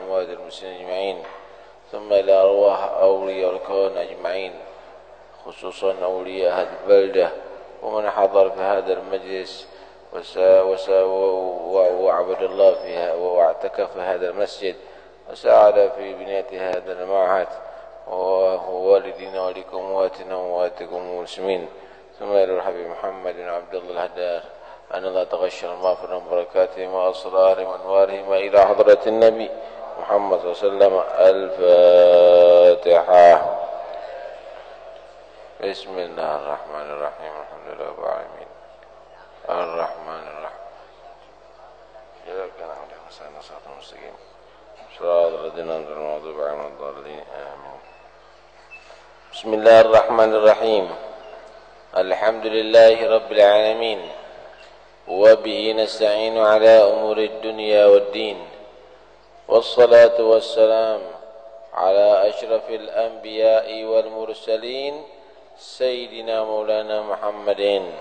وأموات المسلمين أجمعين ثم إلى أرواح أولياء الكون أجمعين خصوصا أولياء هذه البلدة ومن حضر في هذا المجلس وعبد الله فيها واعتكف في هذا المسجد وساعد في بناء هذا المعهد ووالدينا ولكم وواتنا وواتكم المسلمين ثم إلى الحبيب محمد بن عبد الله الهدار أن الله تغشر المغفرة من بركاتهم وأسرارهم وأنوارهم إلى حضرة النبي محمد صلى الله عليه وسلم. الفاتحة. بسم الله الرحمن الرحيم الحمد لله رب العالمين الرحمن الرحيم إياك نعبد وإياك نستعين صراط المستقيم صراط الذين أنعمت عليهم غير المغضوب عليهم ولا الضالين آمين. بسم الله الرحمن الرحيم الحمد لله رب العالمين وبه نستعين على أمور الدنيا والدين والصلاة والسلام على أشرف الأنبياء والمرسلين سيدنا مولانا محمد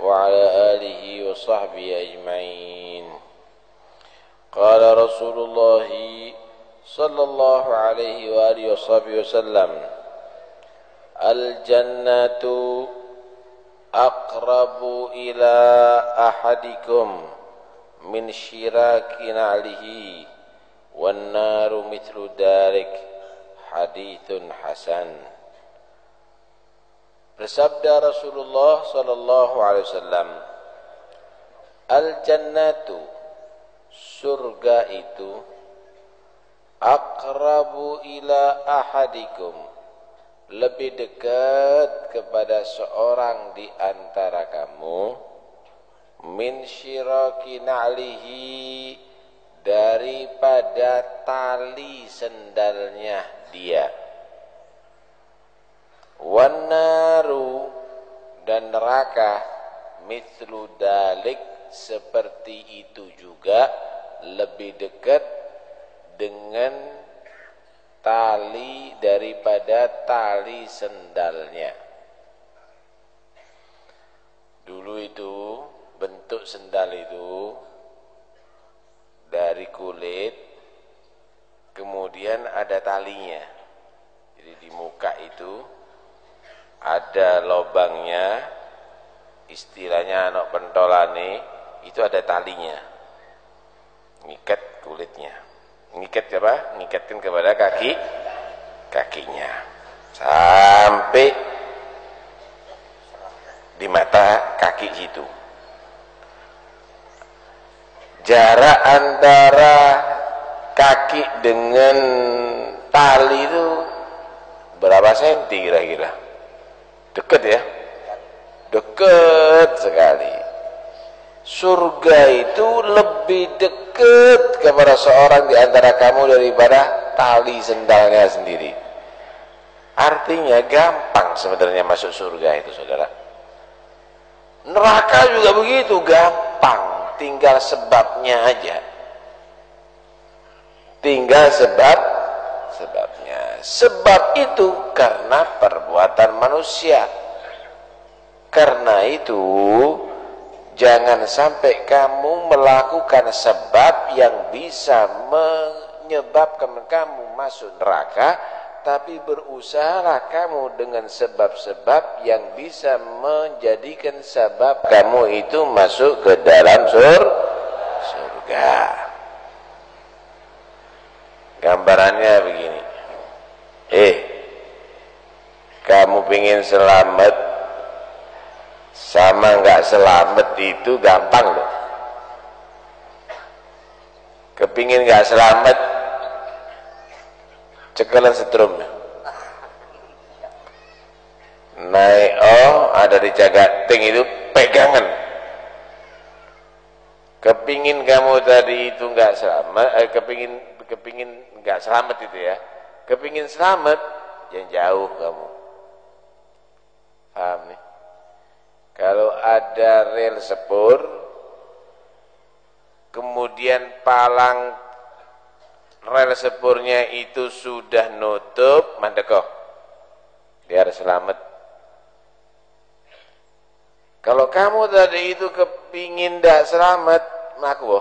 وعلى آله وصحبه أجمعين. قال رسول الله صلى الله عليه وآله وصحبه وسلم الجنة أقرب إلى أحدكم من شراك نعله والنار مثل ذلك حديث حسن. Bersabda Rasulullah sallallahu alaihi wasallam, al-jannatu, surga itu, aqrabu ila ahadikum, lebih dekat kepada seorang di antara kamu, min syiraki na'lihi, daripada tali sendalnya dia. Wan naru, dan neraka, mithlu dalik, seperti itu juga, lebih dekat dengan tali daripada tali sendalnya. Dulu itu bentuk sendal itu dari kulit, kemudian ada talinya. Jadi di muka itu ada lobangnya, istilahnya anak pentolane, itu ada talinya, ngikat kulitnya. Ngikat apa? Ngikatkan kepada kakinya sampai di mata kaki situ. Jarak antara kaki dengan tali itu berapa senti kira-kira? Dekat ya? Dekat sekali. Surga itu lebih dekat kepada seorang di antara kamu daripada tali sendalnya sendiri. Artinya gampang sebenarnya masuk surga itu, saudara. Neraka juga begitu, gampang, tinggal sebabnya aja. Tinggal sebabnya. Sebab itu karena perbuatan manusia. Karena itu jangan sampai kamu melakukan sebab yang bisa menyebabkan kamu masuk neraka, tapi berusahalah kamu dengan sebab-sebab yang bisa menjadikan sebab kamu itu masuk ke dalam surga. Gambarannya begini. Kamu pengen selamat sama enggak selamat itu gampang loh. Kepingin enggak selamat, cekelan setrumnya. Naik ada di Cagating itu pegangan. Kepingin kamu tadi itu enggak selamat, kepingin enggak selamat itu ya. Kepingin selamat, yang jauh kamu. Paham nih? Kalau ada rel sepur, kemudian palang rel sepurnya itu sudah nutup, mandekoh, biar selamat. Kalau kamu tadi itu kepingin tidak selamat, maku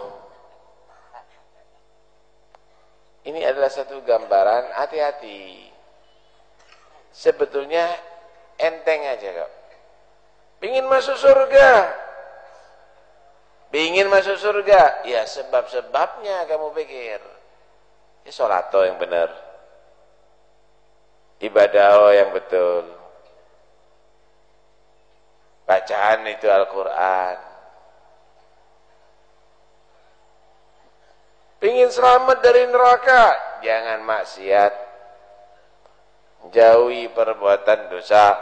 Ini adalah satu gambaran, hati-hati. Sebetulnya enteng aja kok. Pingin masuk surga. Pingin masuk surga. Ya sebab-sebabnya kamu pikir. Ya sholat yang benar. Ibadah yang betul. Bacaan itu Al-Quran. Pingin selamat dari neraka, jangan maksiat. Jauhi perbuatan dosa.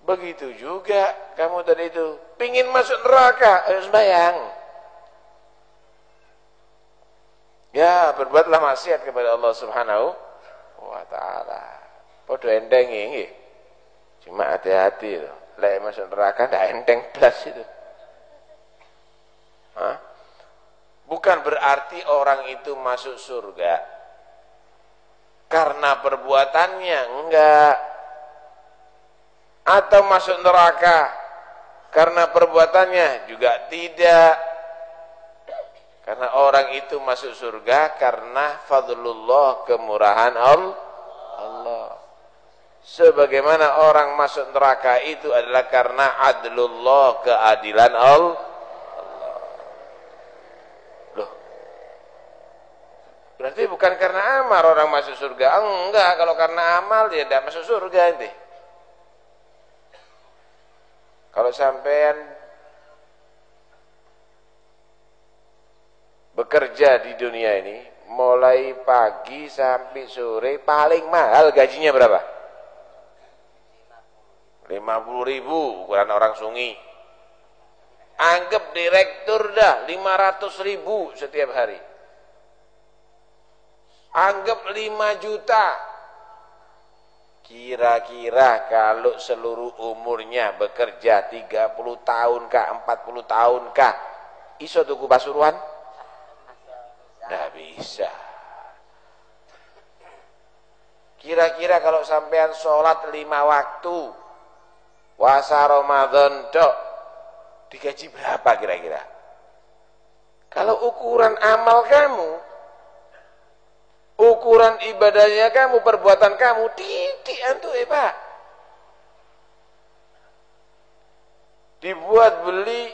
Begitu juga kamu tadi itu. Pingin masuk neraka, harus sembahyang. Ya, berbuatlah maksiat kepada Allah Subhanahu wa ta'ala. Podo endeng ini. Cuma hati-hati loh. Lek masuk neraka ndak enteng blas itu. Hah? Bukan berarti orang itu masuk surga karena perbuatannya, enggak. Atau masuk neraka karena perbuatannya, juga tidak. Karena orang itu masuk surga karena fadlullah, kemurahan Allah. Sebagaimana orang masuk neraka itu adalah karena adlullah, keadilan Allah. Berarti bukan karena amal orang masuk surga. Enggak, kalau karena amal dia tidak masuk surga nanti. Kalau sampean bekerja di dunia ini mulai pagi sampai sore, paling mahal gajinya berapa? 50.000 ukuran orang Sungi. Anggap direktur dah 500.000 setiap hari. Anggap 5 juta. Kira-kira kalau seluruh umurnya bekerja 30 tahun kah, 40 tahun kah, iso tuku Pasuruan? Nggak bisa. Kira-kira kalau sampean sholat 5 waktu, puasa Ramadan dok, digaji berapa kira-kira? Kalau ukuran amal kamu, ukuran ibadahnya kamu, perbuatan kamu, titik antu Pak. Dibuat beli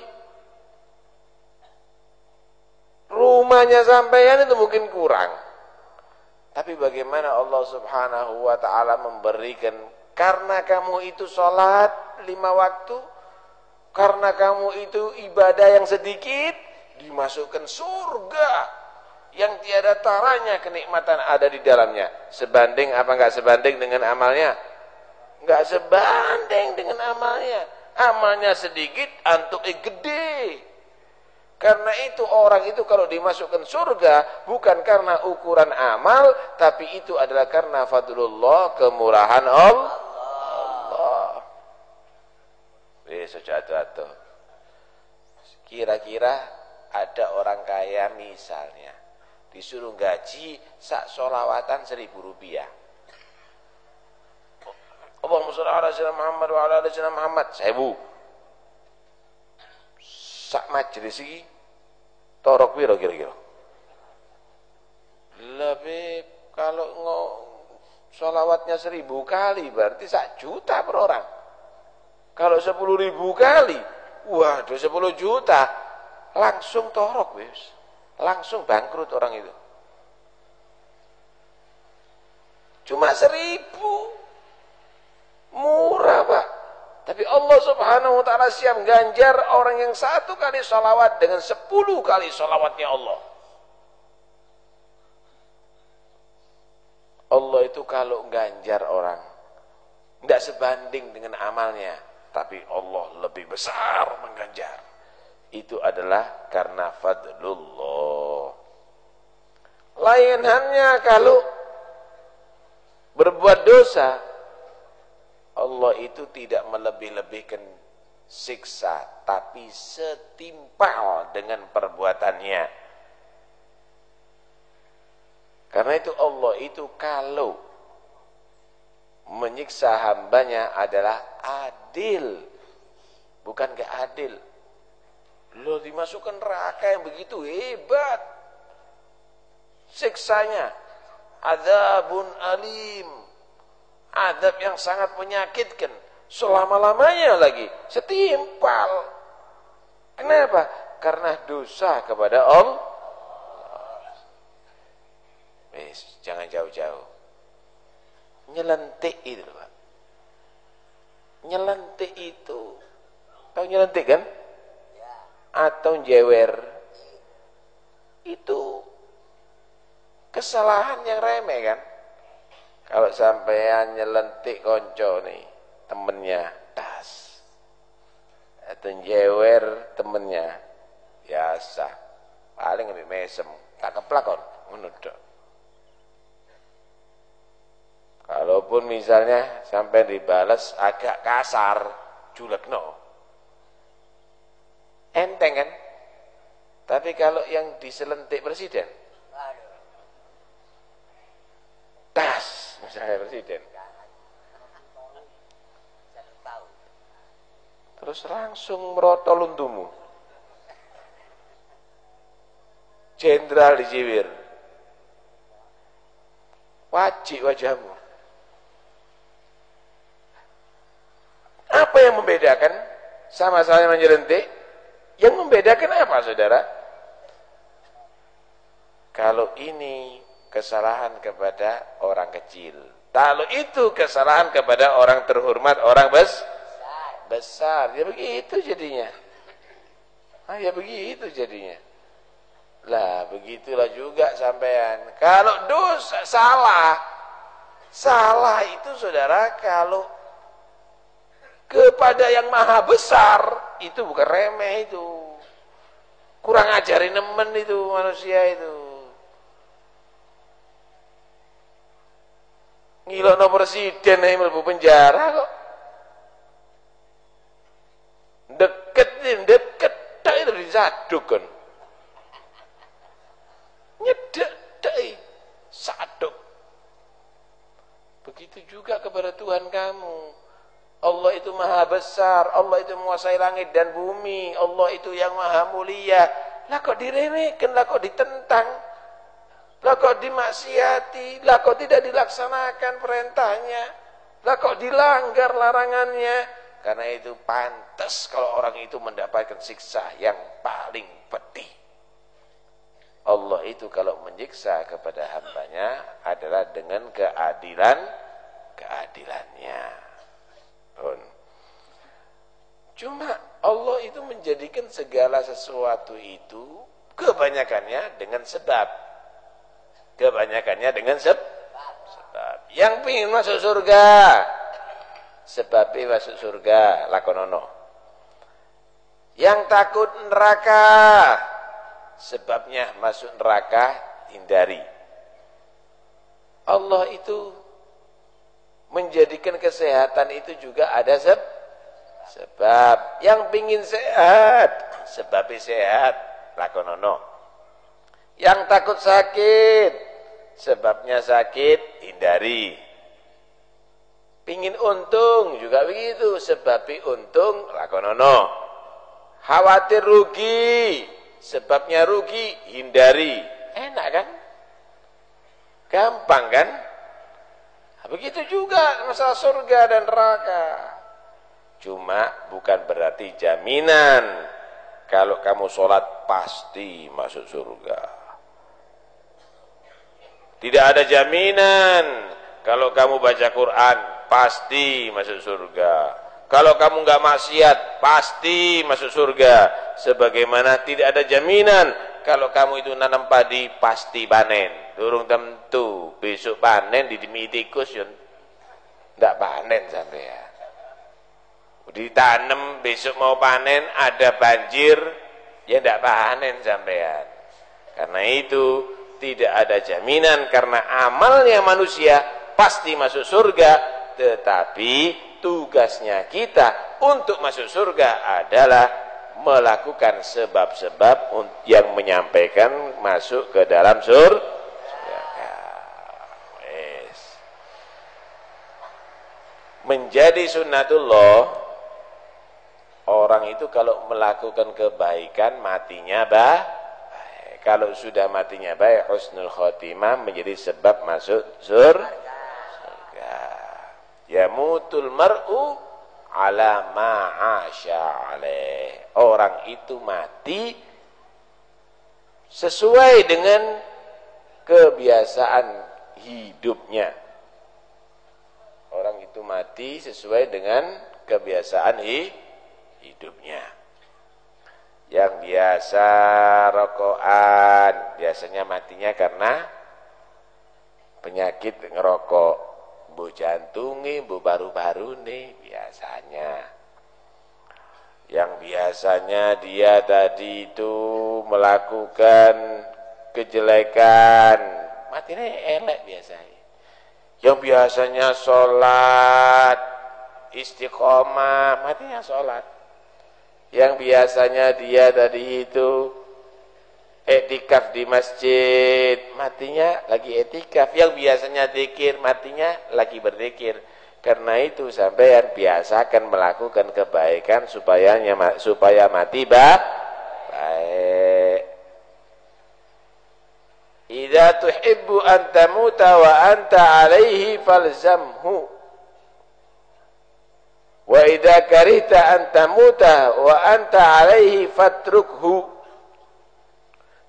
rumahnya sampean itu mungkin kurang. Tapi bagaimana Allah Subhanahu wa ta'ala memberikan, karena kamu itu sholat 5 waktu, karena kamu itu ibadah yang sedikit, dimasukkan surga yang tiada taranya kenikmatan ada di dalamnya. Sebanding apa enggak sebanding dengan amalnya? Enggak sebanding dengan amalnya. Amalnya sedikit, antuk gede. Karena itu orang itu kalau dimasukkan surga bukan karena ukuran amal, tapi itu adalah karena fadlullah, kemurahan Allah. Sejatuh. Kira-kira ada orang kaya misalnya disuruh gaji sak sholawatan 1.000 rupiah. Allahumma sholli ala sayyidina Muhammad wa ala ali sayyidina Muhammad 1.000. Sak majelis iki torok piro kira-kira? Lebih kalau sholawatnya 1.000 kali berarti 1 juta per orang. Kalau 10.000 kali, waduh 10 juta langsung torok wis. Langsung bangkrut orang itu. Cuma 1.000, murah Pak. Tapi Allah Subhanahu wa ta'ala siap ganjar orang yang 1 kali sholawat dengan 10 kali sholawatnya Allah. Allah itu kalau ganjar orang tidak sebanding dengan amalnya, tapi Allah lebih besar mengganjar. Itu adalah karena fadlullah. Lain halnya kalau berbuat dosa, Allah itu tidak melebih-lebihkan siksa, tapi setimpal dengan perbuatannya. Karena itu Allah itu kalau menyiksa hambanya adalah adil, bukan gak adil. Lo dimasukkan neraka yang begitu hebat. siksanya adzabun alim, azab yang sangat menyakitkan selama-lamanya lagi, setimpal. Kenapa? Karena dosa kepada Allah. Jangan jauh-jauh. Nyelentik itu, Pak. Nyelentik itu, tahu nyelentik kan? Atau jewer, itu kesalahan yang remeh kan? Kalau sampean nyelentik konco nih, temennya tas, atau jewer temennya, biasa, paling lebih mesem, tak keplakon, menuduk. Kalaupun misalnya sampai dibalas agak kasar, julekno, enteng kan? Tapi kalau yang diselentik presiden, tas, misalnya presiden, terus langsung merotol untumu, jenderal diciwir, wajib wajahmu. Apa yang membedakan? Sama-sama menyelentik. Yang membedakan apa, saudara? Kalau ini kesalahan kepada orang kecil, kalau itu kesalahan kepada orang terhormat, orang besar, ya begitu jadinya. Ya begitu jadinya. Lah begitulah juga sampean. Kalau dosa salah itu, saudara, kalau kepada yang maha besar, itu bukan remeh itu. Kurang ajarin nemen itu manusia itu. Ngilono presiden yang mlebu penjara kok. Deket tak itu disaduk kan. Nyedek saduk. Begitu juga kepada Tuhan kamu. Allah itu maha besar, Allah itu menguasai langit dan bumi, Allah itu yang maha mulia. Lah kok diremehkan, lah kok ditentang, lah kok dimaksiati, lah kok tidak dilaksanakan perintahnya, lah kok dilanggar larangannya. Karena itu pantas kalau orang itu mendapatkan siksa yang paling pedih. Allah itu kalau menyiksa kepada hambanya adalah dengan keadilannya. Cuma Allah itu menjadikan segala sesuatu itu kebanyakannya dengan sebab. Kebanyakannya dengan sebab. Yang ingin masuk surga, sebabnya masuk surga, lakonono. Yang takut neraka, sebabnya masuk neraka, hindari. Allah itu menjadikan kesehatan itu juga ada sebab. Yang pingin sehat, sebabnya sehat, lakonono. Yang takut sakit, sebabnya sakit, hindari. Pingin untung juga begitu, sebabnya untung, lakonono. Khawatir rugi, sebabnya rugi, hindari. Enak kan? Gampang kan? Begitu juga masalah surga dan neraka. Cuma bukan berarti jaminan kalau kamu sholat pasti masuk surga. Tidak ada jaminan kalau kamu baca Quran pasti masuk surga. Kalau kamu nggak maksiat pasti masuk surga. Sebagaimana tidak ada jaminan kalau kamu itu nanam padi pasti panen. Durung tentu besok panen di tikus yun ndak panen sampean. Ditanam besok mau panen ada banjir ya ndak panen sampean. Karena itu tidak ada jaminan karena amalnya manusia pasti masuk surga, tetapi tugasnya kita untuk masuk surga adalah melakukan sebab-sebab yang menyampaikan masuk ke dalam surga. Menjadi sunnatullah, orang itu kalau melakukan kebaikan matinya baik. Kalau sudah matinya baik, husnul khotimah menjadi sebab masuk surga. Yamutul mar'u ala ma'asya alaih. Orang itu mati sesuai dengan kebiasaan hidupnya. Orang itu mati sesuai dengan kebiasaan hidupnya. Yang biasa rokokan, biasanya matinya karena penyakit ngerokok. Bu jantungi, bu baru-baru nih biasanya. Yang biasanya dia tadi itu melakukan kejelekan, matinya elek biasanya. Yang biasanya sholat istiqomah, matinya sholat. Yang biasanya dia tadi itu etikaf di masjid, matinya lagi etikaf. Yang biasanya zikir, matinya lagi berzikir. Karena itu sampean biasakan melakukan kebaikan supaya mati baik. Idza tuhibbu an tamuta wa anta alaihi falzamhu. Wa idza karihta an tamuta wa anta alaihi fatrukhu.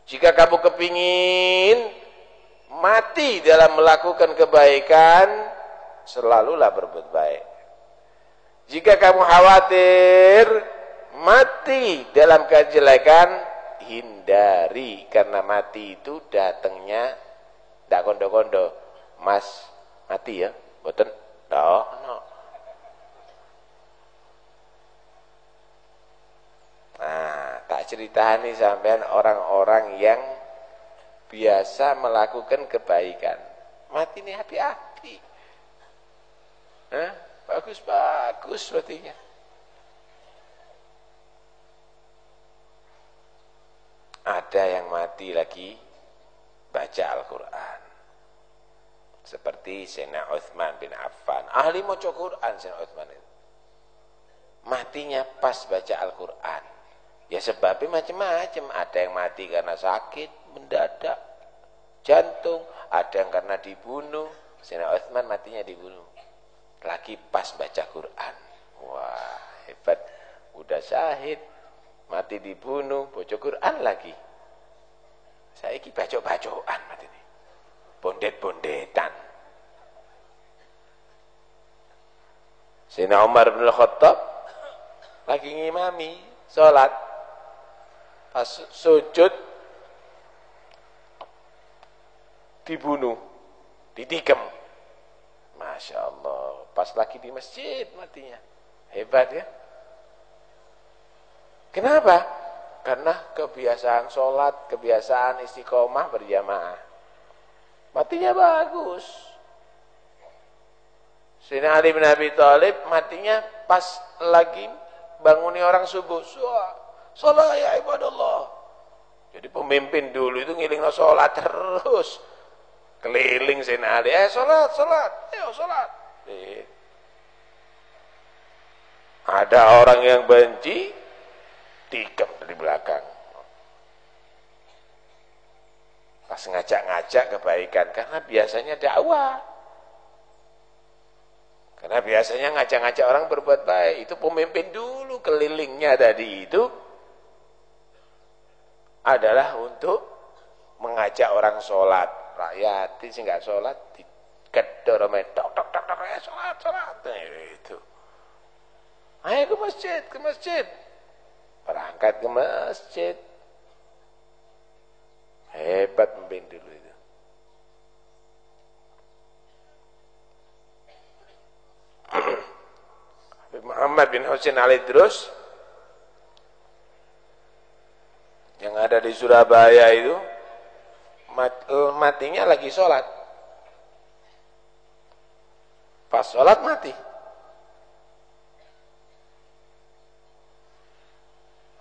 Jika kamu kepingin mati dalam melakukan kebaikan, selalulah berbuat baik. Jika kamu khawatir mati dalam kejelekan, hindari, karena mati itu datangnya tidak kondo-kondo. Mas mati ya, boten? No. Nah, tak ceritani sampean orang-orang yang biasa melakukan kebaikan, mati ini api-api. Bagus-bagus matinya. Ada yang mati lagi baca Al-Quran, seperti Sayyidina Utsman bin Affan, ahli maca Quran. Sayyidina Utsman itu matinya pas baca Al-Quran. Ya sebabnya macam-macam. Ada yang mati karena sakit mendadak jantung, ada yang karena dibunuh. Sayyidina Utsman matinya dibunuh lagi pas baca Quran. Wah, hebat. Udah syahid, mati dibunuh, baca Quran lagi. Saiki bacok-bacokan mati ini. Bondet-bondetan. Sayyidina Umar bin Khattab lagi ngimami salat, pas sujud dibunuh, ditikam. Masya Allah, pas lagi di masjid matinya. Hebat ya. Kenapa? Karena kebiasaan sholat, kebiasaan istiqomah berjamaah. Matinya bagus. Sayyidina Ali bin Abi Thalib matinya pas lagi banguni orang subuh. Sholat ya ibadallah. Jadi pemimpin dulu itu ngilingno sholat terus. Keliling Sayyidina Ali, sholat, ayo sholat. Ada orang yang benci, tikam dari belakang. Pas ngajak-ngajak kebaikan, karena biasanya dakwah. Karena biasanya ngajak-ngajak orang berbuat baik. Itu pemimpin dulu kelilingnya tadi itu adalah untuk mengajak orang sholat. Rakyat sih nggak sholat, digedor tok, sholat. Itu. Ayo ke masjid. Berangkat ke masjid. Hebat pemimpin dulu itu. Muhammad bin Husain al-Idrus yang ada di Surabaya itu matinya lagi sholat. Pas sholat mati.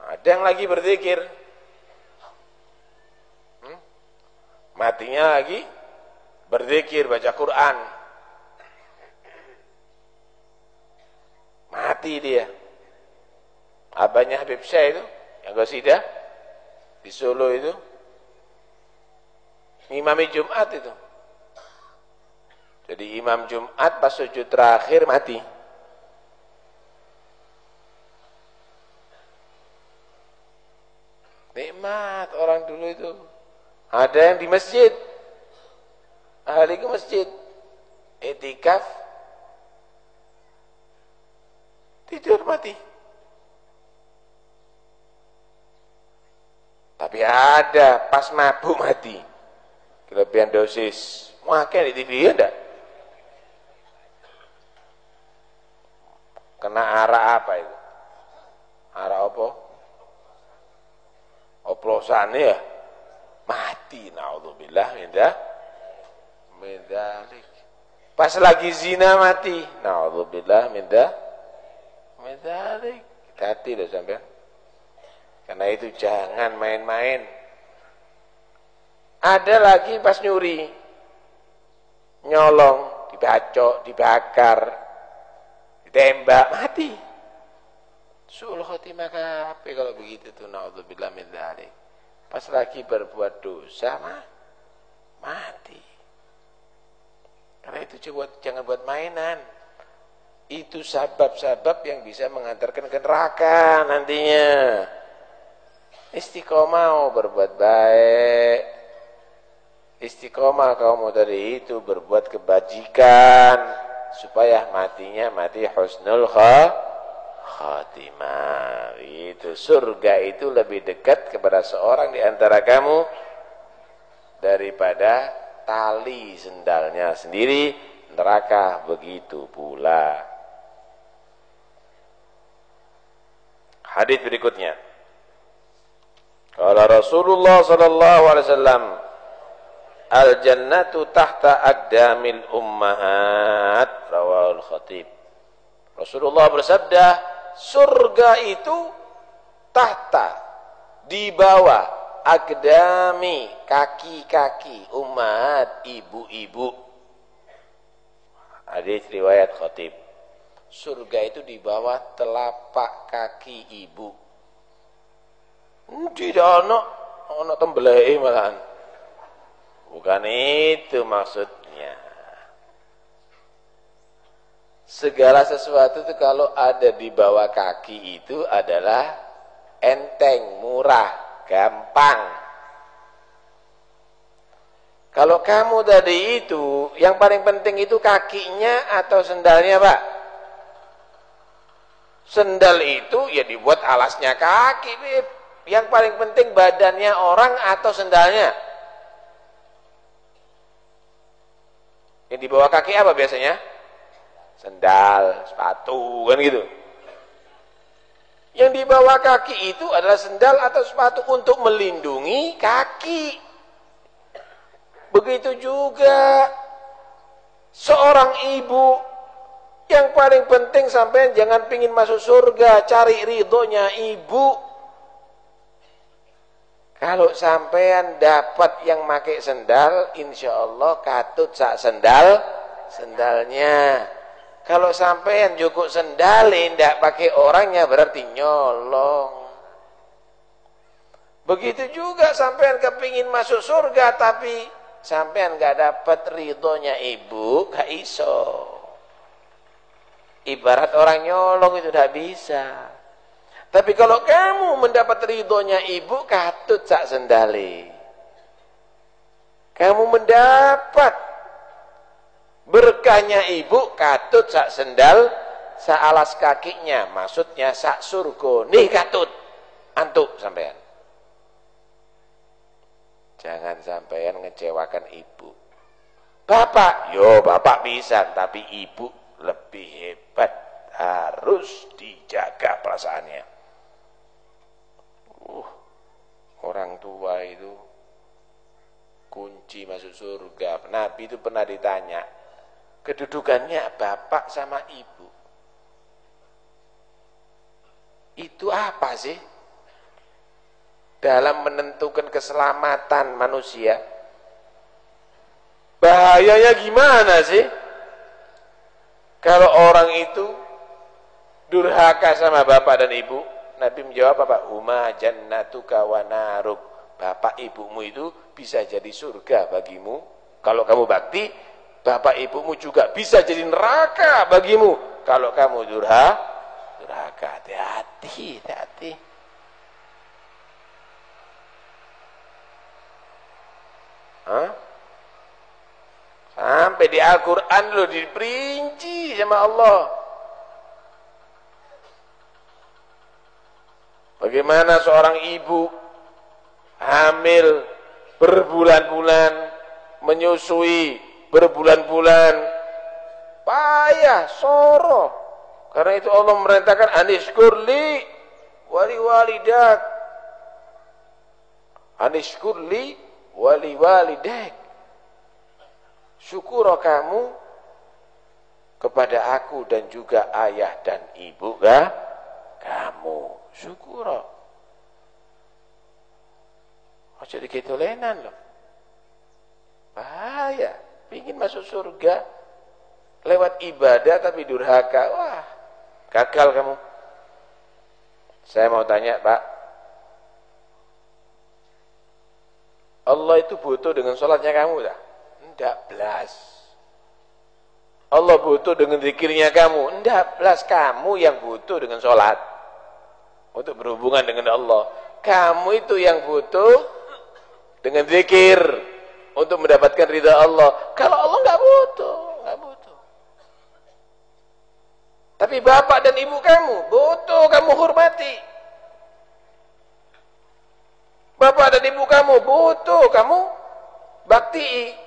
Ada yang lagi berzikir, matinya lagi berzikir, baca Quran, mati dia. Abahnya Habib Syekh itu yang qasidah di Solo itu Imami Jumat itu. Jadi imam Jumat pas sujud terakhir mati. Nikmat orang dulu itu. Ada yang di masjid, ahli ke masjid, etikaf, tidur mati. Tapi ada pas mabuk mati. Kelebihan dosis. Makanya di TV ada. Kena arah apa itu? Arah apa? Oplosan ya. Mati. Naudzubillah min dzalik. Pas lagi zina mati. Naudzubillah min dzalik. Hati loh sampean. Karena itu jangan main-main. Ada lagi pas nyuri, nyolong, dibacok, dibakar, ditembak, mati. Su'ul khotimah kape kalau begitu tuh, naudzubillah min dzalik. Pas lagi berbuat dosa mati. Karena itu jangan buat mainan. Itu sabab-sabab yang bisa mengantarkan ke neraka nantinya. Istiqomah berbuat baik, istiqomah kamu dari itu berbuat kebajikan supaya matinya mati husnul khatimah. Itu surga itu lebih dekat kepada seorang di antara kamu daripada tali sendalnya sendiri. Neraka begitu pula. Hadis berikutnya. Qala Rasulullah sallallahu alaihi wasallam, al-jannatu tahta aqdamil ummahat, rawahul Khatib. Rasulullah bersabda, surga itu tahta, di bawah, aqdami, kaki-kaki, ummahat, ibu-ibu. Hadis riwayat Khatib. Surga itu di bawah telapak kaki ibu. Tidak ono tembelai malahan. Bukan itu maksudnya. Segala sesuatu itu kalau ada di bawah kaki itu adalah enteng, murah, gampang. Kalau kamu tadi itu, yang paling penting itu kakinya atau sendalnya, Pak? Sendal itu ya dibuat alasnya kaki, Bib. Yang paling penting badannya orang atau sendalnya? Yang di bawah kaki apa biasanya? Sendal, sepatu, kan gitu. Yang di bawah kaki itu adalah sendal atau sepatu untuk melindungi kaki. Begitu juga seorang ibu, yang paling penting sampai jangan pingin masuk surga, cari ridhonya ibu. Kalau sampean dapat yang pakai sendal, insya Allah katut sak sendalnya. Kalau sampean cukup sendalin, tidak pakai orangnya berarti nyolong. Begitu juga sampean kepingin masuk surga, tapi sampean nggak dapat ridhonya ibu, gak iso. Ibarat orang nyolong itu tidak bisa. Tapi kalau kamu mendapat ridhonya ibu, katut sak sendali. Kamu mendapat berkahnya ibu, katut sak sendal, sak alas kakinya. Maksudnya sak surga. Nih katut, antuk sampean. Jangan sampean ngecewakan ibu. Bapak, yo bapak bisa, tapi ibu lebih hebat. Harus dijaga perasaannya. Orang tua itu kunci masuk surga. Nabi itu pernah ditanya, kedudukannya bapak sama ibu itu apa sih dalam menentukan keselamatan manusia? Bahayanya gimana sih kalau orang itu durhaka sama bapak dan ibu? Nabi menjawab apa? Huma jannatuka wa naruk. Bapak ibumu itu bisa jadi surga bagimu. Kalau kamu bakti, bapak ibumu juga bisa jadi neraka bagimu. Kalau kamu durhaka, hati-hati, hati-hati. Sampai di Al-Quran loh diperinci sama Allah. Bagaimana seorang ibu hamil berbulan-bulan, menyusui berbulan-bulan, payah, soro. Karena itu Allah merintahkan anishkurli wali walidak, anishkurli wali walidak. Syukur kamu kepada aku dan juga ayah dan ibu kamu. Syukur. Ojo diketolenan loh. Bahaya. Pingin masuk surga lewat ibadah tapi durhaka. Wah, gagal kamu. Saya mau tanya, Pak. Allah itu butuh dengan sholatnya kamu tak? Tidak belas. Allah butuh dengan zikirnya kamu. Tidak belas. Kamu yang butuh dengan sholat untuk berhubungan dengan Allah. Kamu itu yang butuh dengan zikir untuk mendapatkan ridha Allah. Kalau Allah nggak butuh, nggak butuh. Tapi bapak dan ibu kamu butuh kamu hormati. Bapak dan ibu kamu butuh kamu bakti.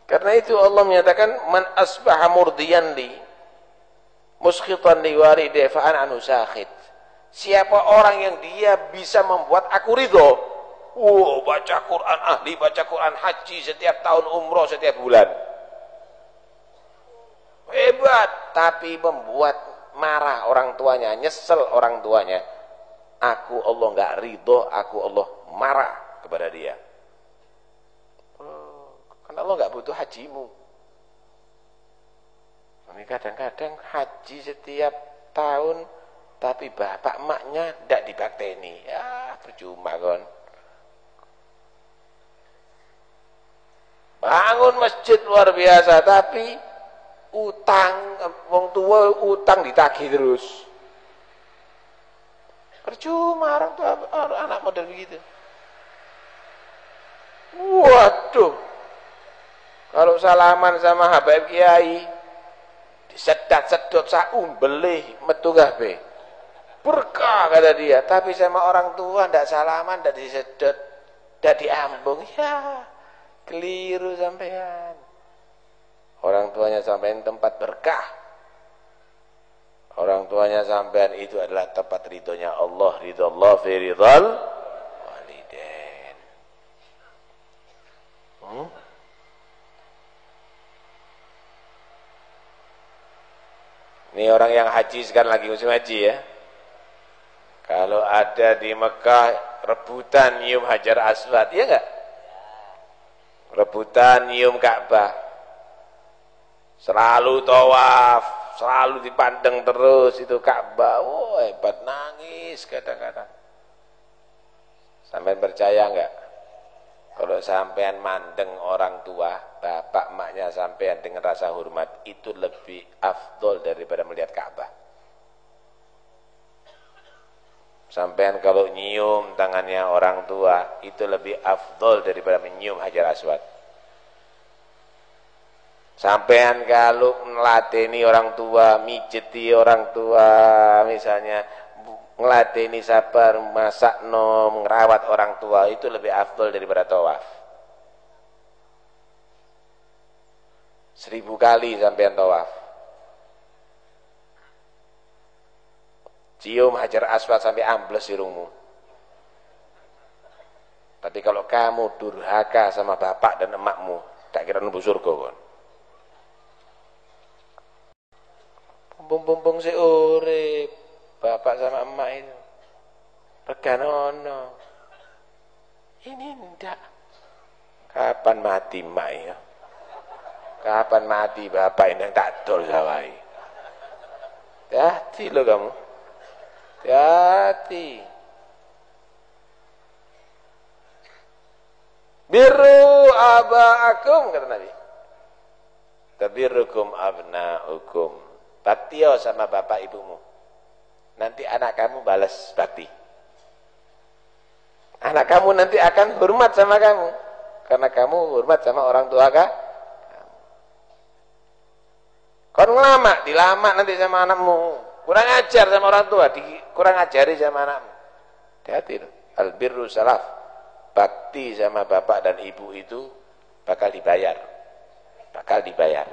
Karena itu Allah menyatakan man asbaha murdiyan li muskhitan li walidayhi fa ana anhu sakhit. Siapa orang yang dia bisa membuat aku ridho. Baca Quran, ahli baca Quran, haji setiap tahun, umroh setiap bulan. Hebat, tapi membuat marah orang tuanya, nyesel orang tuanya. Aku Allah enggak ridho, aku Allah marah kepada dia. Karena Allah enggak butuh hajimu. Ini kadang-kadang haji setiap tahun, tapi bapak emaknya tidak dibakteni. Ya, percuma kon. Bangun masjid luar biasa, tapi utang, wong tua utang ditagih terus. Percuma orang tua, anak model begitu. Waduh, kalau salaman sama Habib Kiai, disedat-sedot belih metu kabeh. Berkah kata dia, tapi sama orang tua ndak salaman, ndak disedot, ndak diambung. Ya, keliru sampean. Orang tuanya sampean tempat berkah. Orang tuanya sampean itu adalah tempat ridhonya Allah, ridho Allah fi ridhal walidain. Ini orang yang haji sekarang lagi musim haji ya. Kalau ada di Mekah rebutan nyium Hajar Aswad, ya enggak? Rebutan nyium Ka'bah. Selalu tawaf, selalu dipandang terus itu Ka'bah. Hebat, nangis kadang-kadang. Sampean percaya enggak? Kalau sampean mandeng orang tua, bapak emaknya sampean dengan rasa hormat, itu lebih afdol daripada melihat Ka'bah. Sampean kalau nyium tangannya orang tua, itu lebih afdol daripada menyium Hajar Aswad. Sampean kalau melateni orang tua, mijeti orang tua, misalnya ngelateni sabar, masak nom, ngerawat orang tua, itu lebih afdol daripada tawaf. 1000 kali sampean tawaf. Cium Hajar Aswad sampai ambles hidungmu. Tapi kalau kamu durhaka sama bapak dan emakmu, tak kira nunggu surga kon. Bumbung-bumbung si urip, bapak sama emak itu reganono. Ini ndak. Kapan mati emak ya? Kapan mati bapak ini yang tak dol sawai. Hati lo kamu. Hati. Birru aba'akum, kata Nabi. Tabirrukum abna'ukum. Bakti sama bapak ibumu. Nanti anak kamu balas bakti. Anak kamu nanti akan hormat sama kamu. Karena kamu hormat sama orang tua kamu. Kon ngelama, dilama nanti sama anakmu. Kurang ajar sama orang tua, kurang ajari sama anakmu. Hati-hati loh. Albirru salaf. Bakti sama bapak dan ibu itu bakal dibayar. Bakal dibayar.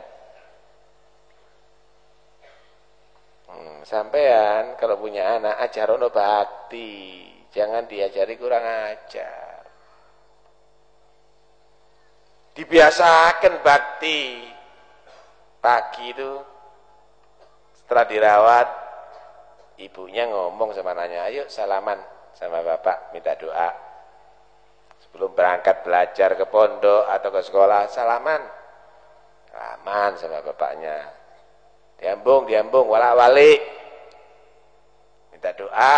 Sampean kalau punya anak, ajarono bakti. Jangan diajari kurang ajar. Dibiasakan bakti. Pagi itu setelah dirawat, ibunya ngomong sama anaknya, ayo salaman sama bapak, minta doa. Sebelum berangkat belajar ke pondok atau ke sekolah, salaman sama bapaknya. Diambung, walak-walik. Minta doa.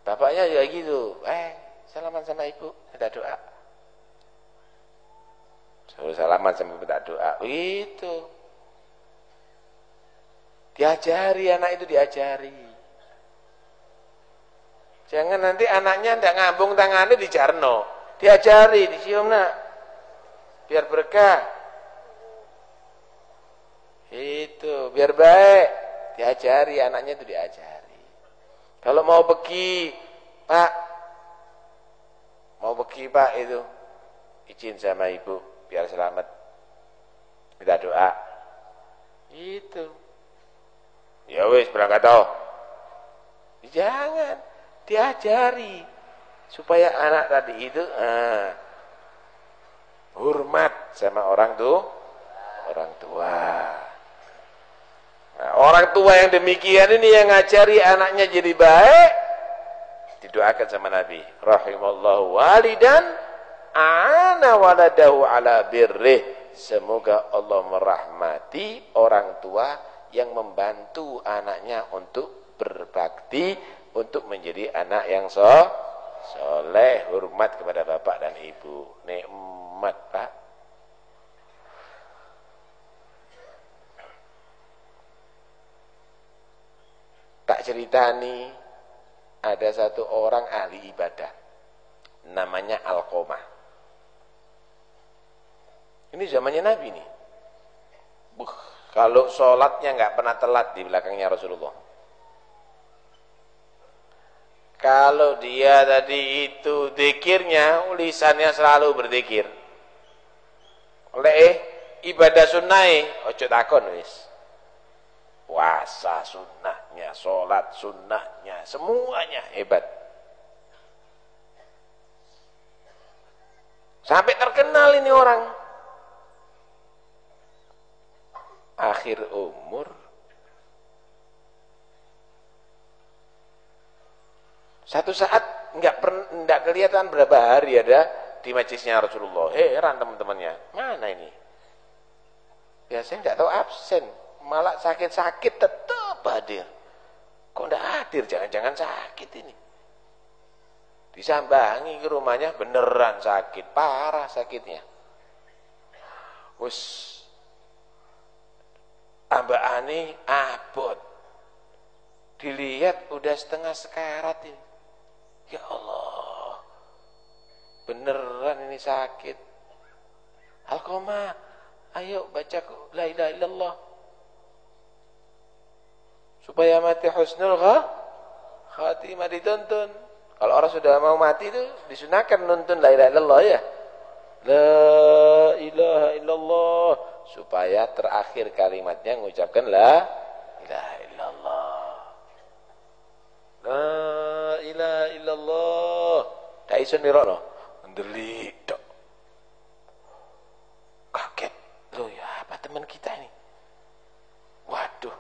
Bapaknya juga gitu. Salaman sama ibu, minta doa. Suruh salaman sama minta doa. Itu. Diajari, anak itu diajari. Jangan nanti anaknya tidak ngambung tangannya di jarno. Diajari, dicium nak. Biar berkah. Itu, biar baik. Diajari, anaknya itu diajari. Kalau mau pergi, Pak. Mau pergi, Pak, itu. Izin sama ibu, biar selamat. Minta doa. Itu. Ya wis, berangkat toh. Jangan. Diajari supaya anak tadi itu hormat sama orang tua. Nah, orang tua yang demikian ini yang ngajari anaknya jadi baik, didoakan sama Nabi. Rahimallahu walidan ana waladahu ala birrih. Semoga Allah merahmati orang tua yang membantu anaknya untuk berbakti, untuk menjadi anak yang soleh, hormat kepada bapak dan ibu. Nikmat, Pak. Tak ceritani, ada satu orang ahli ibadah, namanya Alqamah. Ini zamannya Nabi nih. Kalau sholatnya nggak pernah telat di belakangnya Rasulullah. Kalau dia tadi itu zikirnya, lisannya selalu berzikir. Oleh ibadah sunnah, ojo takon wis. Puasa sunnahnya, sholat sunnahnya, semuanya hebat. Sampai terkenal ini orang. Akhir umur, satu saat enggak kelihatan berapa hari ada di majlisnya Rasulullah. Heran teman-temannya, mana ini? Biasanya enggak tahu absen, malah sakit-sakit tetap hadir. Kok enggak hadir? Jangan-jangan sakit ini. Disambangi ke rumahnya, beneran sakit, parah sakitnya. Wes ambaane abot. Dilihat udah setengah sekarat ini. Ya Allah, beneran ini sakit. Alqamah, ayo baca la ilaha illallah supaya mati husnul khatimah, dituntun. Kalau orang sudah mau mati itu disunahkan nuntun la ilaha illallah ya. La ilaha illallah supaya terakhir kalimatnya mengucapkan la ilaha illallah. La ilaha illallah. Tak iso nirokno. Ndelik tok. Kaget. Loh ya, apa teman kita ini? Waduh.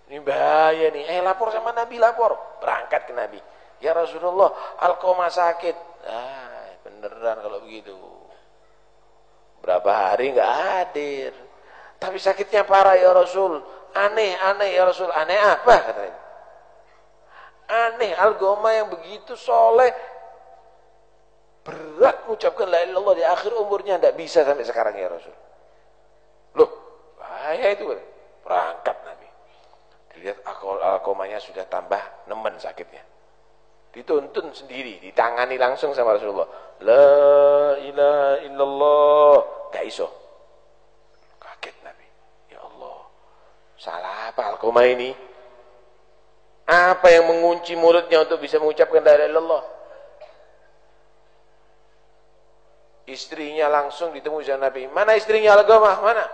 Ini bahaya nih. Lapor sama Nabi, lapor. Berangkat ke Nabi. Ya Rasulullah, Alqamah sakit. Beneran kalau begitu. Berapa hari enggak hadir. Tapi sakitnya parah ya Rasul. Aneh ya Rasul. Aneh apa katanya? Aneh, Alqamah yang begitu soleh, berat mengucapkan la ilaha illallah di akhir umurnya, tidak bisa sampai sekarang ya Rasul. Loh, bahaya itu. Berangkat Nabi. Dilihat Alqamahnya sudah tambah nemen sakitnya. Dituntun sendiri, ditangani langsung sama Rasulullah. La ilaha illallah. Gak iso. Kaget Nabi. Ya Allah, salah apa Alqamah ini? Apa yang mengunci mulutnya untuk bisa mengucapkan la ilaha illallah? Istrinya langsung ditemui sama Nabi. Mana istrinya Alqamah? Mana?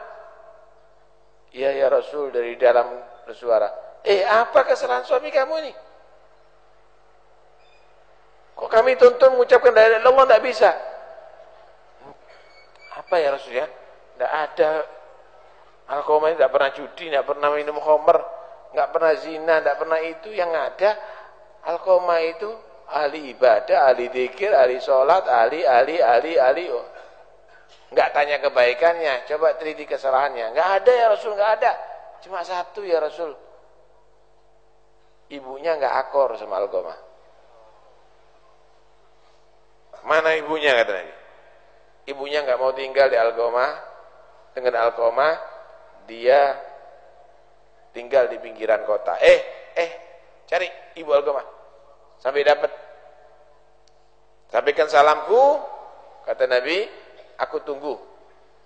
Iya ya Rasul, dari dalam bersuara. Apa kesalahan suami kamu ini? Kok kami tuntun mengucapkan la ilaha illallah tidak bisa? Apa ya Rasul ya? Tidak ada. Alqamah ini tidak pernah judi, tidak pernah minum khamr, tidak pernah zina, tidak pernah itu. Yang ada Alqamah itu ahli ibadah, ahli dzikir, ahli sholat, ahli. Enggak tanya kebaikannya, coba teliti kesalahannya. Enggak ada ya Rasul, enggak ada. Cuma satu ya Rasul. Ibunya enggak akor sama Alqamah. Mana ibunya kata Nabi? Ibunya enggak mau tinggal di Alqamah. Dengan Alqamah dia tinggal di pinggiran kota. Cari ibu Alqamah sampai dapat. Sampaikan salamku, kata Nabi, aku tunggu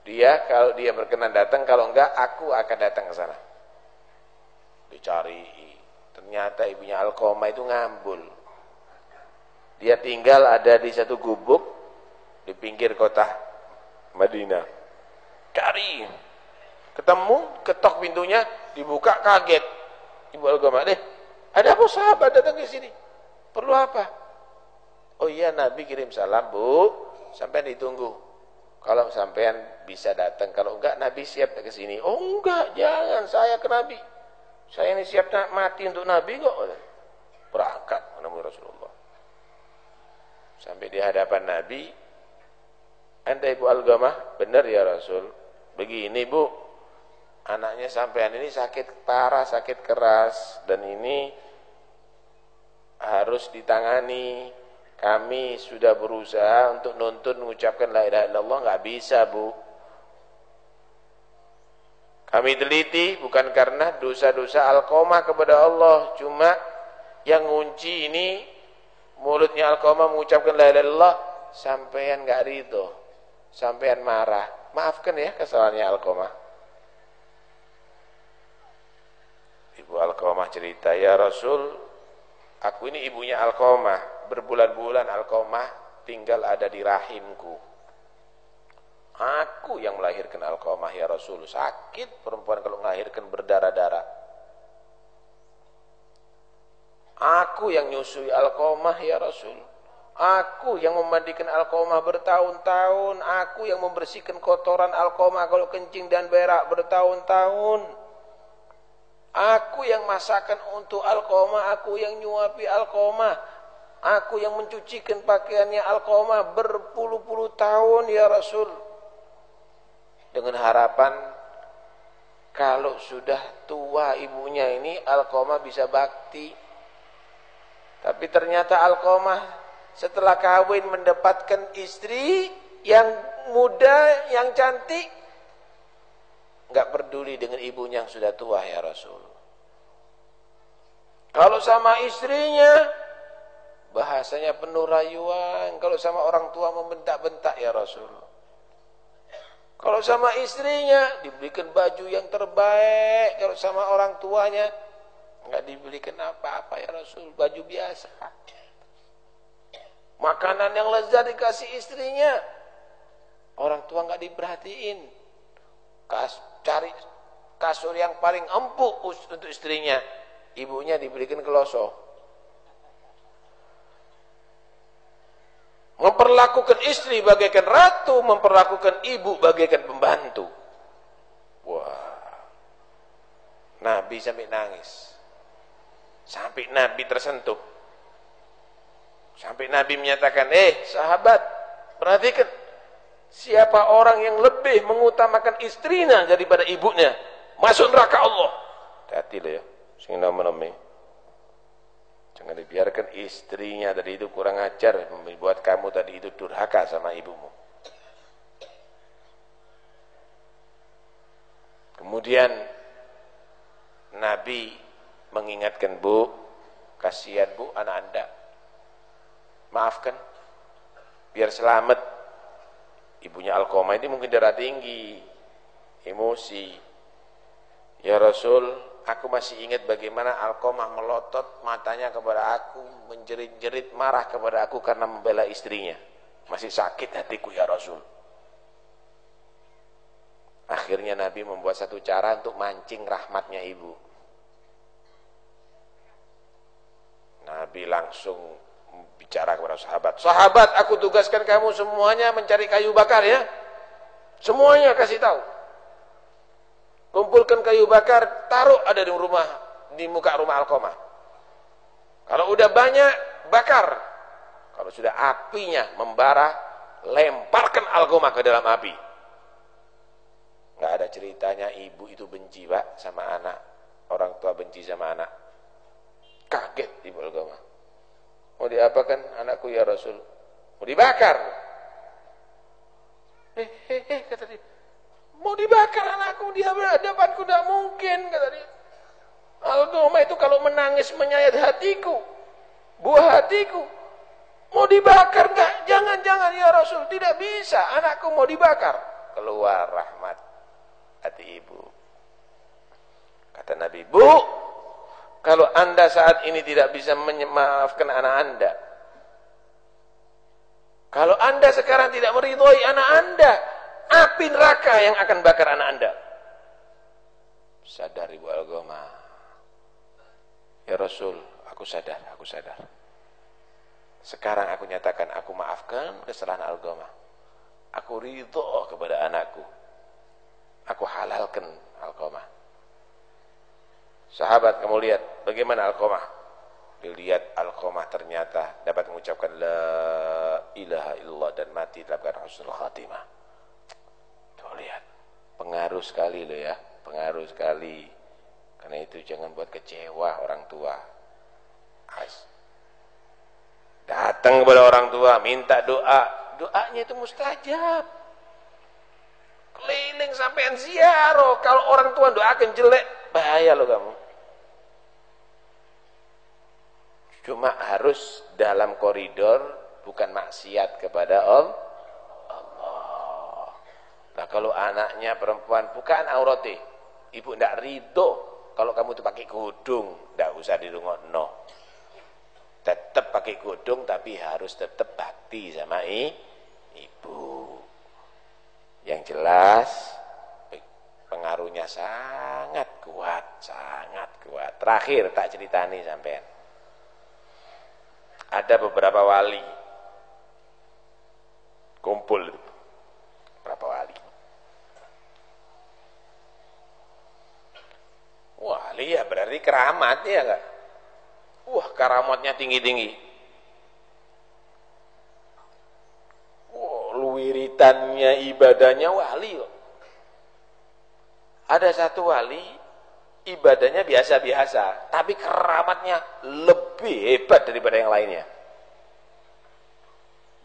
dia, kalau dia berkenan datang, kalau enggak aku akan datang ke sana. Dicari, ternyata ibunya Alqamah itu ngambul. Dia tinggal ada di satu gubuk di pinggir kota Madinah. Cari, ketemu, ketok pintunya, dibuka, kaget. Ibu Alqamah, ada apa sahabat datang ke sini? Perlu apa? Oh iya, Nabi kirim salam, Bu. Sampai ditunggu. Kalau sampean bisa datang, kalau enggak Nabi siap ke sini. Oh enggak, jangan, saya ke Nabi. Saya ini siap mati untuk Nabi kok. Berangkat menemui Rasulullah. Sampai di hadapan Nabi, Anda Ibu Alqamah? Benar ya Rasul. Begini Bu, anaknya sampean ini sakit parah, sakit keras, dan ini harus ditangani. Kami sudah berusaha untuk nuntun mengucapkan la ilaha illallah, nggak bisa Bu. Kami teliti bukan karena dosa-dosa Alqamah kepada Allah, cuma yang ngunci ini mulutnya Alqamah mengucapkan la ilaha illallah, sampean nggak ridho, sampean marah. Maafkan ya kesalahannya Alqamah. Ibu Alqamah cerita, ya Rasul, aku ini ibunya Alqamah. Berbulan-bulan Alqamah tinggal ada di rahimku. Aku yang melahirkan Alqamah ya Rasul. Sakit perempuan kalau melahirkan berdarah-darah. Aku yang nyusui Alqamah ya Rasul. Aku yang memandikan Alqamah bertahun-tahun. Aku yang membersihkan kotoran Alqamah kalau kencing dan berak bertahun-tahun. Aku yang masakan untuk Alqamah. Aku yang nyuapi Alqamah. Aku yang mencucikan pakaiannya Alqamah berpuluh-puluh tahun ya Rasul. Dengan harapan kalau sudah tua ibunya ini Alqamah bisa bakti. Tapi ternyata Alqamah setelah kawin mendapatkan istri yang muda, yang cantik, enggak peduli dengan ibunya yang sudah tua ya Rasul. Kalau sama istrinya bahasanya penuh rayuan, kalau sama orang tua membentak-bentak ya Rasul. Kalau sama istrinya diberikan baju yang terbaik, kalau sama orang tuanya enggak diberikan apa-apa ya Rasul, baju biasa. Makanan yang lezat dikasih istrinya, orang tua enggak diperhatiin. Cari kasur yang paling empuk untuk istrinya, ibunya diberikan kelosok. Memperlakukan istri bagaikan ratu, memperlakukan ibu bagaikan pembantu. Wah, Nabi sampai nangis, sampai Nabi tersentuh, sampai Nabi menyatakan, sahabat, perhatikan, siapa orang yang lebih mengutamakan istrinya daripada ibunya, masuk neraka Allah. Hati-hati ya, sing nama-nama. Jangan dibiarkan istrinya tadi itu kurang ajar, membuat kamu tadi itu durhaka sama ibumu. Kemudian Nabi mengingatkan, Bu, kasihan Bu anak Anda, maafkan biar selamat. Ibunya Alqamah ini mungkin darah tinggi, emosi. Ya Rasul, aku masih ingat bagaimana Alqamah melotot matanya kepada aku, menjerit-jerit marah kepada aku karena membela istrinya. Masih sakit hatiku ya Rasul. Akhirnya Nabi membuat satu cara untuk mancing rahmatnya ibu. Nabi langsung bicara kepada sahabat, sahabat, aku tugaskan kamu semuanya mencari kayu bakar ya. Semuanya kasih tahu. Kumpulkan kayu bakar, taruh ada di rumah, di muka rumah Alqamah. Kalau udah banyak, bakar. Kalau sudah apinya membara, lemparkan Alqamah ke dalam api. Nggak ada ceritanya ibu itu benci Pak sama anak, orang tua benci sama anak. Kaget ibu Alqamah. Mau diapakan anakku ya Rasul? Mau dibakar. Kata dia. Mau dibakar anakku, dia berhadapanku, tidak mungkin, kata dia. Alqamah itu kalau menangis menyayat hatiku, buah hatiku. Mau dibakar enggak? Jangan-jangan ya Rasul, tidak bisa, anakku mau dibakar. Keluar rahmat hati ibu. Kata Nabi, Bu, kalau Anda saat ini tidak bisa memaafkan anak Anda, kalau Anda sekarang tidak meridhoi anak Anda, api neraka yang akan bakar anak Anda. Sadar ibu Alqamah. Ya Rasul, aku sadar. Sekarang aku nyatakan, aku maafkan kesalahan Alqamah. Aku ridho kepada anakku. Aku halalkan Alqamah. Sahabat, kamu lihat bagaimana Alqamah. Dilihat Alqamah ternyata dapat mengucapkan la ilaha illallah dan mati dalam keadaan husnul khatimah. Tuh lihat, pengaruh sekali loh ya, pengaruh sekali. Karena itu jangan buat kecewa orang tua. Datang kepada orang tua, minta doa, doanya itu mustajab. Keliling sampean ziarah, kalau orang tua doakan jelek, bahaya loh kamu. Cuma harus dalam koridor, bukan maksiat kepada Allah. Nah kalau anaknya perempuan, bukan auratnya, ibu ndak ridho kalau kamu tuh pakai kerudung, ndak usah dirungokno. Tetap pakai kerudung tapi harus tetap bakti sama ibu. Yang jelas pengaruhnya sangat kuat, sangat kuat. Terakhir tak ceritani sampean. Ada beberapa wali kumpul, beberapa wali. Wali ya berarti keramat ya enggak? Wah, keramatnya tinggi-tinggi. Wah, wiritannya, ibadahnya wali kok. Ada satu wali, ibadahnya biasa-biasa, tapi keramatnya lebih hebat daripada yang lainnya.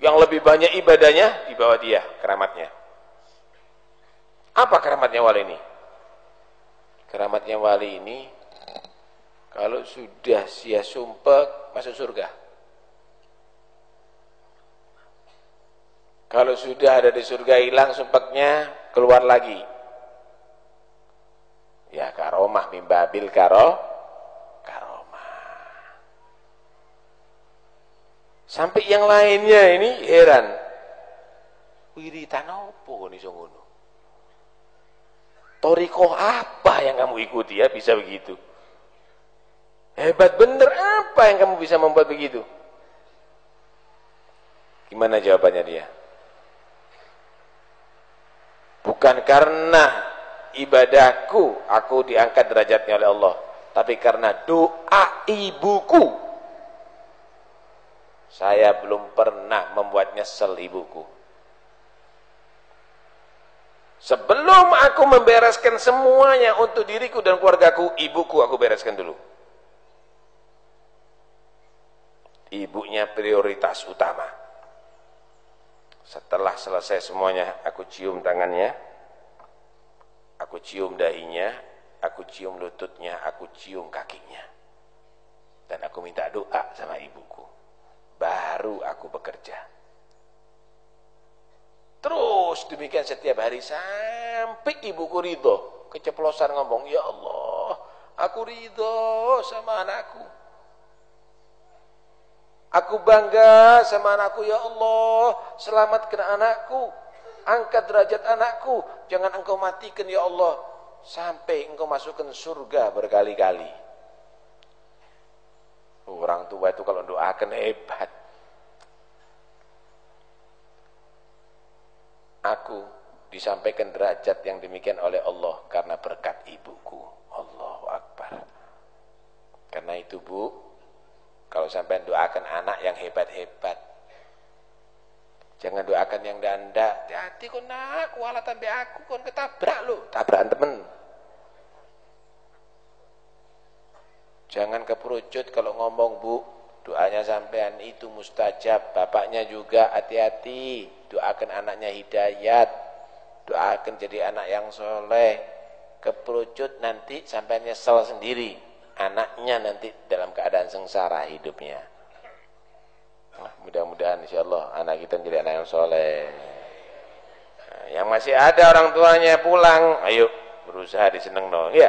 Yang lebih banyak ibadahnya di bawah dia, keramatnya. Apa keramatnya wali ini? Keramatnya wali ini, kalau sudah sia sumpah masuk surga. Kalau sudah ada di surga hilang sumpahnya, keluar lagi. Ya karomah mimbabil karomah. Sampai yang lainnya ini heran. Wiritan opo nih ngono? Toriko apa yang kamu ikuti ya bisa begitu? Hebat bener apa yang kamu bisa membuat begitu? Gimana jawabannya dia? Bukan karena ibadahku aku diangkat derajatnya oleh Allah, tapi karena doa ibuku. Saya belum pernah membuat nyesel ibuku. Sebelum aku membereskan semuanya untuk diriku dan keluargaku, ibuku aku bereskan dulu. Ibunya prioritas utama. Setelah selesai semuanya, aku cium tangannya, aku cium dahinya, aku cium lututnya, aku cium kakinya. Dan aku minta doa sama ibuku. Baru aku bekerja. Terus demikian setiap hari sampai ibuku ridho. Keceplosan ngomong, ya Allah, aku ridho sama anakku. Aku bangga sama anakku, ya Allah, selamatkan anakku. Angkat derajat anakku. Jangan engkau matikan, ya Allah, sampai engkau masukkan surga berkali-kali. Orang tua itu kalau doakan hebat. Aku disampaikan derajat yang demikian oleh Allah karena berkat ibuku. Allahu Akbar. Karena itu Bu, kalau sampai doakan anak yang hebat-hebat, jangan doakan yang danda. Hati-hati kok nak, kualat sampai aku kon ketabrak lo, tabrakan temen. Jangan keperucut kalau ngomong Bu, doanya sampean itu mustajab. Bapaknya juga hati-hati, doakan anaknya hidayat, doakan jadi anak yang soleh. Keperucut nanti sampean nyesel sendiri, anaknya nanti dalam keadaan sengsara hidupnya. Mudah-mudahan insyaallah anak kita jadi anak yang soleh. Nah, yang masih ada orang tuanya pulang, ayo berusaha diseneng no, ya.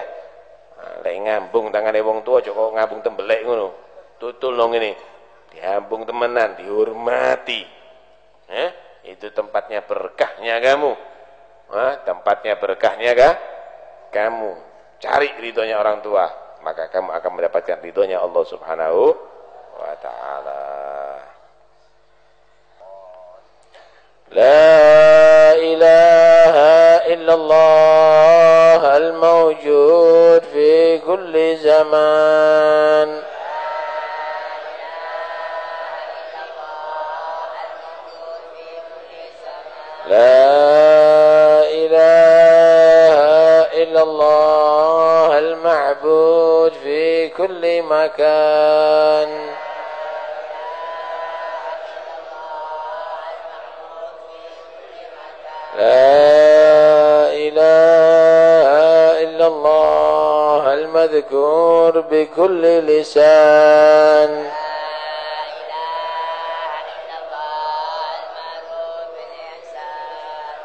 Lek ngambung tangane wong tua kok ngambung tembelek ngono. Tutul dong ini. Diambung temenan, dihormati. Itu tempatnya berkahnya kamu. Tempatnya berkahnya kamu. Cari ridhonya orang tua, maka kamu akan mendapatkan ridhonya Allah Subhanahu wa taala. La ilaha illallah al-mawjud fi kulli zaman. La ilaha illallah al-ma'bud fi kulli makan. لا إله إلا الله المذكور بكل لسان.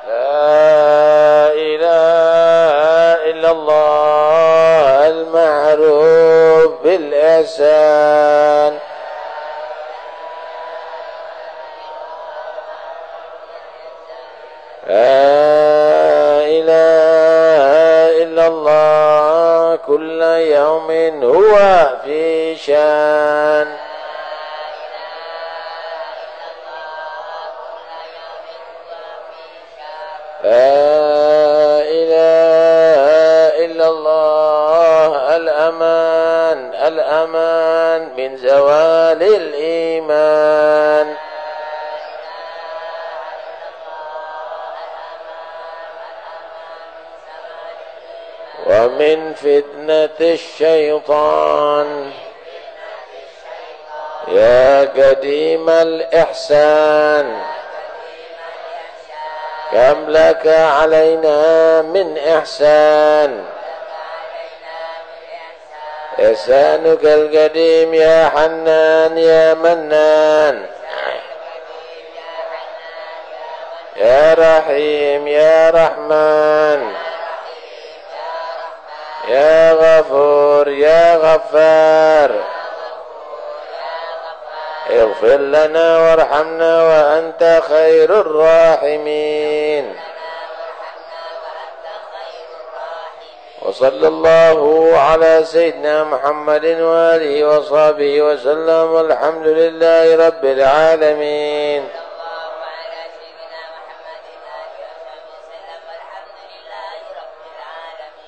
لا إله إلا الله المعروف بالإحسان. لا إله إلا الله كل يوم هو في شان. لا إله إلا الله الأمان الأمان من زوال الإيمان. ومن فتنة الشيطان يا قديم الإحسان كم لك علينا من إحسان. إحسانك القديم يا حنان يا منان يا رحيم يا رحمن يا غفور يا غفار. اغفر لنا وارحمنا وأنت خير الراحمين. وصلى الله على سيدنا محمد وآله وصحبه وسلم. والحمد لله رب العالمين.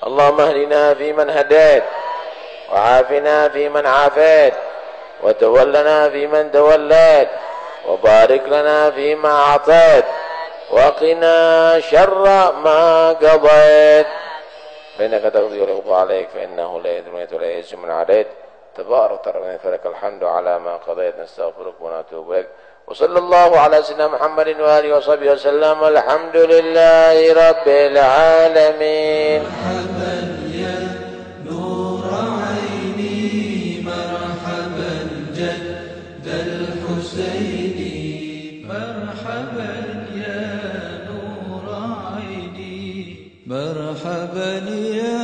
اللهم اهدنا فيمن هديت وعافنا فيمن عافيت وتولنا فيمن توليت وبارك لنا فيما أعطيت وقنا شر ما قضيت فإنك تقضي ولا يقضى عليك فإنه لا يذل من يعز من عاديت تبارك ربنا فلك الحمد على ما قضيت، نستغفرك ونتوب إليك. وصلى الله على سيدنا محمد وآله وصحبه وسلم، والحمد لله رب العالمين. مرحبا يا نور عيني، مرحبا جد الحسين، مرحبا يا نور عيني، مرحبا يا